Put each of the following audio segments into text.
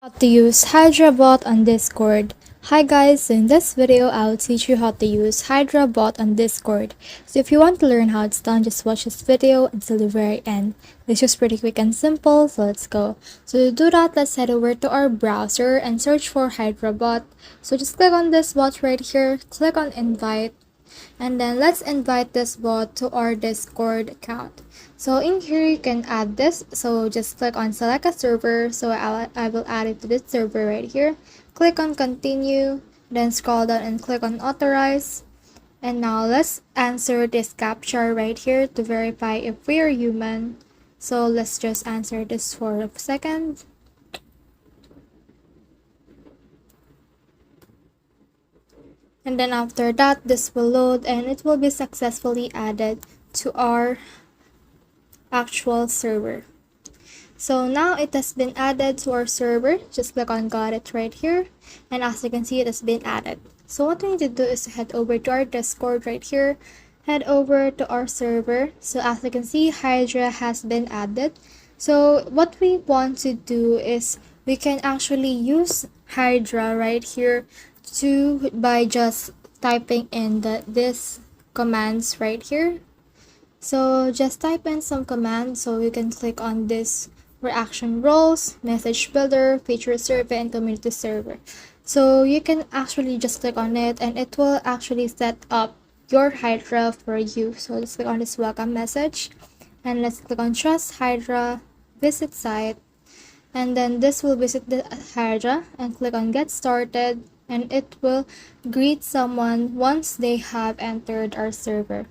How to use Hydra bot on Discord. Hi guys, so in this video I'll teach you how to use Hydra bot on Discord. So if you want to learn how it's done, just watch this video until the very end. It's just pretty quick and simple, so let's go. So to do that, let's head over to our browser and search for Hydra bot. So just click on this bot right here, click on invite, and then let's invite this bot to our Discord account. So in here you can add this, so just click on select a server. So I will add it to this server right here. Click on continue, then scroll down and click on authorize. And now let's answer this captcha right here to verify if we are human. So let's just answer this for a second. And then after that, this will load and it will be successfully added to our actual server. So now it has been added to our server. Just click on got it right here, and as you can see, it has been added. So what we need to do is to head over to our Discord right here, head over to our server. So as you can see, Hydra has been added. So what we want to do is we can actually use Hydra right here by just typing in this commands right here. So just type in some commands, so you can click on this reaction roles, message builder, feature survey, and community server. So you can actually just click on it and it will actually set up your Hydra for you. So let's click on this welcome message and let's click on trust Hydra, visit site, and then this will visit the Hydra and click on get started, and it will greet someone once they have entered our server.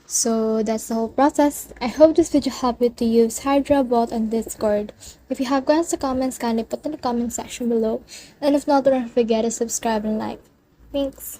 So that's the whole process. I hope this video helped you to use Hydra bot on Discord. If you have questions or comments, kindly put in the comment section below. And if not, don't forget to subscribe and like. Thanks.